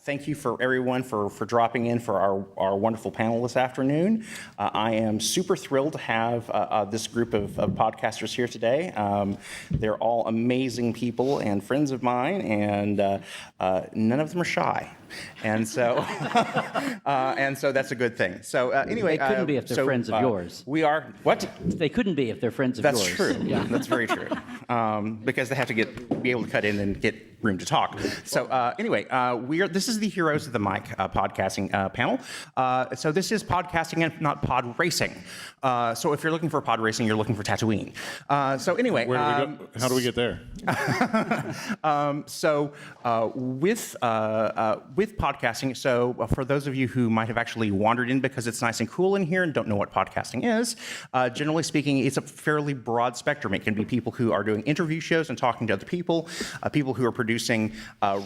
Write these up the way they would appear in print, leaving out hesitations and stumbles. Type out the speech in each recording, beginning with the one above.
Thank you for everyone for dropping in for our wonderful panel this afternoon. I am super thrilled to have this group of podcasters here today. They're all amazing people and friends of mine, and none of them are shy. And so, that's a good thing. So anyway, they couldn't be if they're friends of yours. We are what? They couldn't be if they're friends of That's yours. That's true. Yeah, that's very true. Because they have to be able to cut in and get room to talk. So anyway, this is the Heroes of the Mic podcasting panel. So this is podcasting and not pod racing. So if you're looking for pod racing, you're looking for Tatooine. So anyway, where do we go? How do we get there? With podcasting, so for those of you who might have actually wandered in because it's nice and cool in here and don't know what podcasting is, generally speaking, it's a fairly broad spectrum. It can be people who are doing interview shows and talking to other people, people who are producing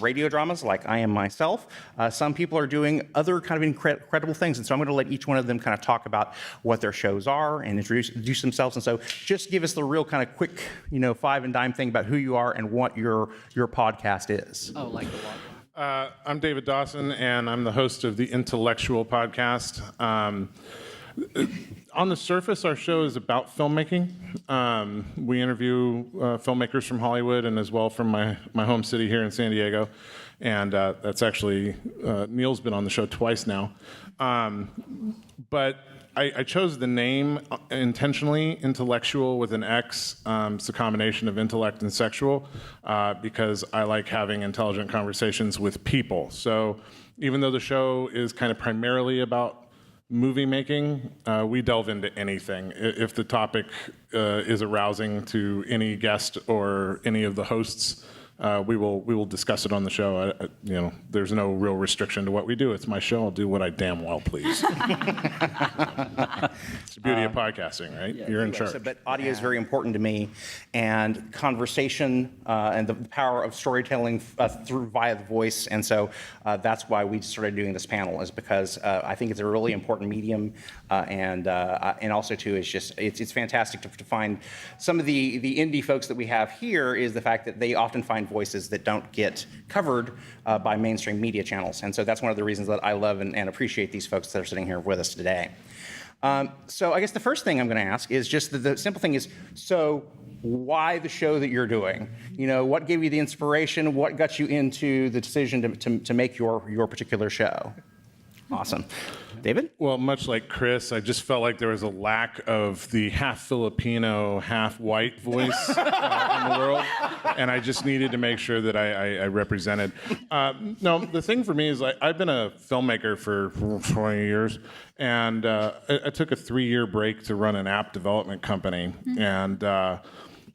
radio dramas like I am myself. Some people are doing other kind of incredible things, and so I'm going to let each one of them kind of talk about what their shows are and introduce themselves. And so just give us the real kind of quick, five and dime thing about who you are and what your podcast is. Oh, like the water. I'm David Dawson, and I'm the host of the IntelleXual podcast. On the surface, our show is about filmmaking. We interview filmmakers from Hollywood and as well from my home city here in San Diego. And that's actually, Neil's been on the show twice now. But I chose the name intentionally, IntelleXual with an X. It's a combination of intellect and sexual because I like having intelligent conversations with people. So even though the show is kind of primarily about movie making, we delve into anything. If the topic is arousing to any guest or any of the hosts, we will discuss it on the show. There's no real restriction to what we do. It's my show. I'll do what I damn well please. It's the beauty of podcasting, right? Yeah, You're in charge. But audio is very important to me, and conversation and the power of storytelling via the voice. And so that's why we started doing this panel, is because I think it's a really important medium, and also too, it's fantastic to find some of the indie folks that we have here. Is the fact that they often find voices that don't get covered by mainstream media channels. And so that's one of the reasons that I love and appreciate these folks that are sitting here with us today. So I guess the first thing I'm going to ask is just the simple thing is, so why the show that you're doing? What gave you the inspiration? What got you into the decision to make your particular show? Awesome. David? Well, much like Chris, I just felt like there was a lack of the half Filipino, half white voice in the world, and I just needed to make sure that I represented. No, the thing for me is I've been a filmmaker for 20 years, and I took a 3-year break to run an app development company, and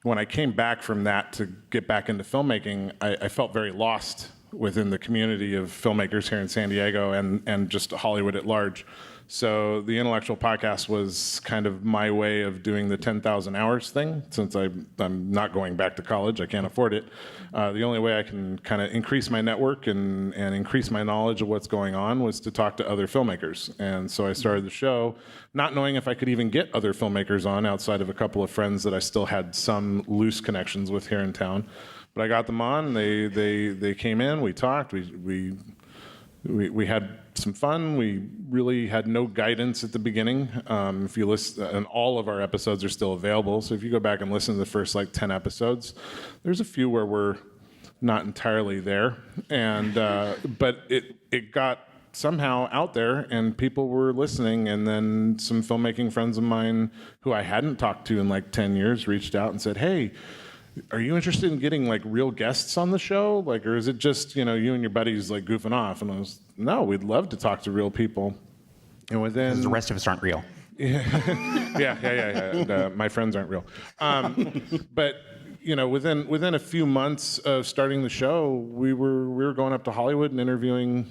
when I came back from that to get back into filmmaking, I felt very lost within the community of filmmakers here in San Diego and just Hollywood at large. So the IntelleXual podcast was kind of my way of doing the 10,000 hours thing. Since I'm not going back to college, I can't afford it. The only way I can kind of increase my network and increase my knowledge of what's going on was to talk to other filmmakers. And so I started the show, not knowing if I could even get other filmmakers on outside of a couple of friends that I still had some loose connections with here in town. But I got them on. They came in. We talked. We had some fun. We really had no guidance at the beginning. If you listen, and all of our episodes are still available. So if you go back and listen to the first 10 episodes, there's a few where we're not entirely there. And but it got somehow out there, and people were listening. And then some filmmaking friends of mine who I hadn't talked to in 10 years reached out and said, "Hey, are you interested in getting real guests on the show? Or is it just, you and your buddies goofing off?" And I was, "No, we'd love to talk to real people." And within the rest of us aren't real. Yeah. And, my friends aren't real. But within a few months of starting the show, we were going up to Hollywood and interviewing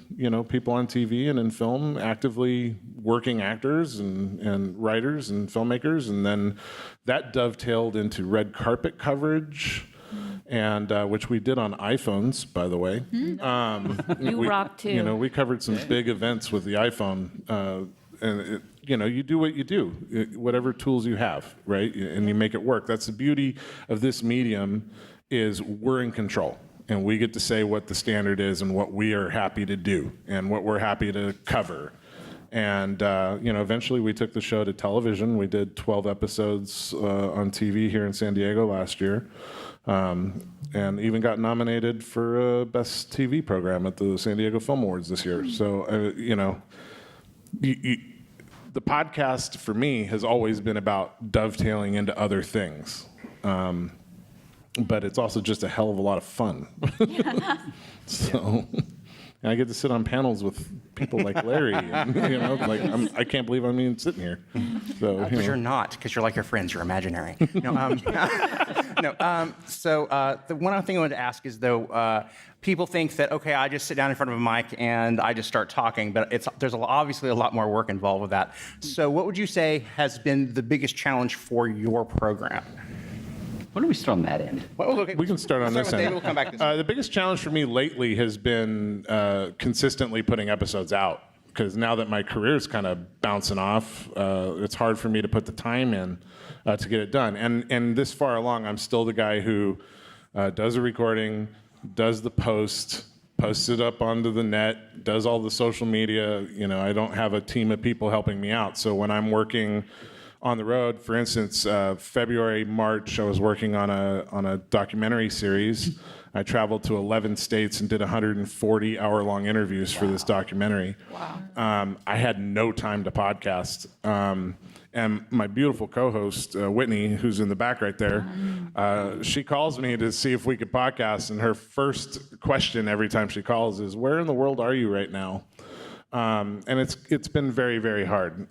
people on TV and in film, actively working actors and writers and filmmakers, and then that dovetailed into red carpet coverage, and which we did on iPhones, by the way. You rock too. We covered some big events with the iPhone. And you do what you do, whatever tools you have, right? And you make it work. That's the beauty of this medium, is we're in control. and we get to say what the standard is and what we are happy to do and what we're happy to cover. And eventually we took the show to television. We did 12 episodes on TV here in San Diego last year, and even got nominated for Best TV Program at the San Diego Film Awards this year. So, the podcast for me has always been about dovetailing into other things. But it's also just a hell of a lot of fun. So, and I get to sit on panels with people like Larry. And, I can't believe I'm even sitting here. So, Because you're not, because you're like your friends. You're imaginary. So the one other thing I wanted to ask is, though, people think that, okay, I just sit down in front of a mic and I just start talking, but there's obviously a lot more work involved with that. So what would you say has been the biggest challenge for your program? Why don't we start on that end? Well, okay, we can start on this end. We'll come back to this. The biggest challenge for me lately has been consistently putting episodes out, because now that my career is kind of bouncing off, it's hard for me to put the time in to get it done. And this far along, I'm still the guy who does a recording, does the posts it up onto the net, does all the social media. I don't have a team of people helping me out. So when I'm working on the road, for instance, February, March, I was working on a documentary series. I traveled to 11 states and did 140 hour-long interviews for this documentary. Wow. I had no time to podcast. And my beautiful co-host, Whitney, who's in the back right there, she calls me to see if we could podcast, and her first question every time she calls is, "Where in the world are you right now?" And it's been very, very hard.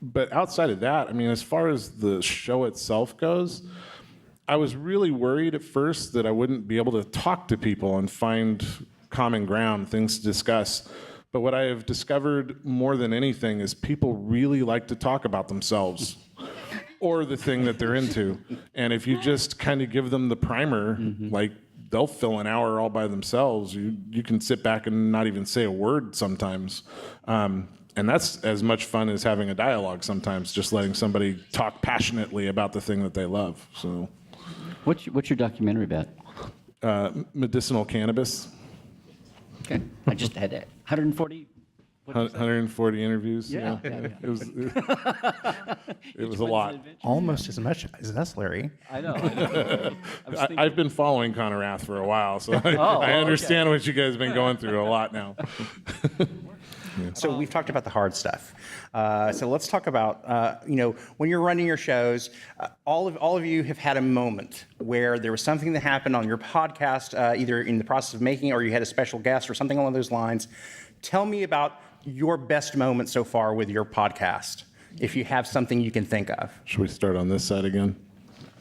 But outside of that, I mean, as far as the show itself goes, I was really worried at first that I wouldn't be able to talk to people and find common ground, things to discuss. But what I have discovered more than anything is people really like to talk about themselves or the thing that they're into. And if you just kind of give them the primer, like they'll fill an hour all by themselves. You can sit back and not even say a word sometimes. And that's as much fun as having a dialogue sometimes, just letting somebody talk passionately about the thing that they love. So, What's your documentary about? medicinal cannabis, Okay. I just had that. 140? 140 interviews. Yeah. It was a lot. Almost as much as us, Larry. I know. I've been following Connor Rath for a while, so I understand what you guys have been going through a lot now. So we've talked about the hard stuff. So let's talk about, when you're running your shows, all of you have had a moment where there was something that happened on your podcast, either in the process of making it or you had a special guest or something along those lines. Tell me about your best moment so far with your podcast, if you have something you can think of. Should we start on this side again?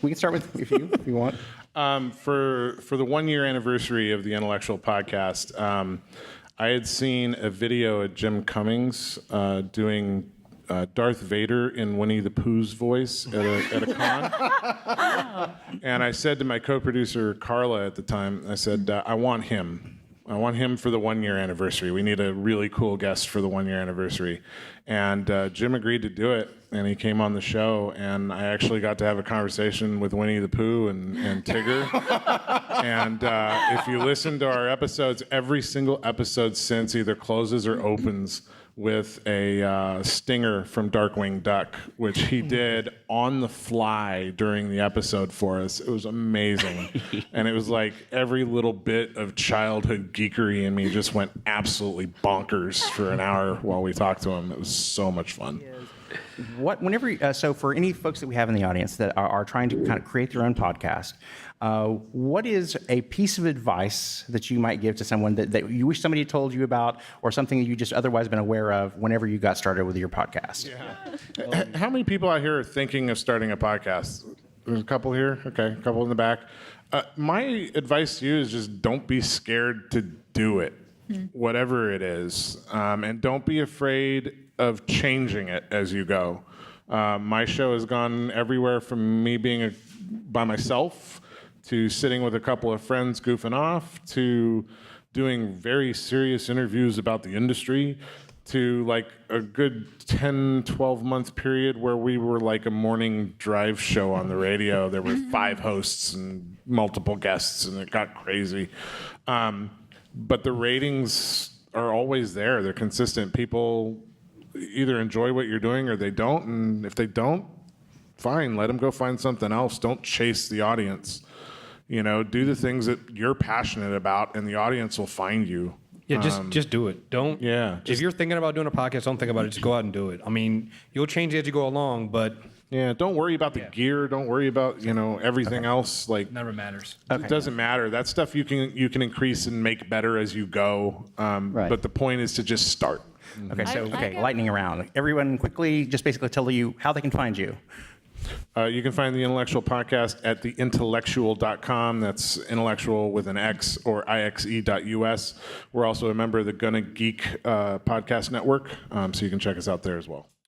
We can start with if you want. For the 1 year anniversary of the IntelleXual podcast, I had seen a video of Jim Cummings doing Darth Vader in Winnie the Pooh's voice at a con. And I said to my co-producer, Carla, at the time, I said, I want him. I want him for the 1 year anniversary. We need a really cool guest for the 1 year anniversary. And Jim agreed to do it, and he came on the show, and I actually got to have a conversation with Winnie the Pooh and Tigger. And if you listen to our episodes, every single episode since either closes or opens with a stinger from Darkwing Duck, which he did on the fly during the episode for us. It was amazing. And it was like every little bit of childhood geekery in me just went absolutely bonkers for an hour while we talked to him. It was so much fun. So for any folks that we have in the audience that are trying to kind of create their own podcast, what is a piece of advice that you might give to someone that you wish somebody had told you about, or something that you just otherwise been aware of whenever you got started with your podcast? Yeah. How many people out here are thinking of starting a podcast? There's a couple here. Okay, a couple in the back. My advice to you is just don't be scared to do it, whatever it is, and don't be afraid of changing it as you go. My show has gone everywhere from me being by myself to sitting with a couple of friends goofing off to doing very serious interviews about the industry to like a good 10, 12-month period where we were like a morning drive show on the radio. There were 5 hosts and multiple guests, and it got crazy. But the ratings are always there. They're consistent. People either enjoy what you're doing or they don't. And if they don't, fine, let them go find something else. Don't chase the audience. You know, do the things that you're passionate about, and the audience will find you. Yeah, just do it. Don't. Yeah, If you're thinking about doing a podcast, don't think about it. Just go out and do it. I mean, you'll change as you go along, but Yeah, don't worry about the gear. Don't worry about everything else. Like never matters. it doesn't matter. That stuff you can increase and make better as you go. Right. But the point is to just start. Okay, so I got- lightning round. Everyone quickly just basically tell you how they can find you. You can find the Intellectual Podcast at theintellectual.com. That's intellectual with an X, or ixe.us. We're also a member of the Gonna Geek podcast network, so you can check us out there as well.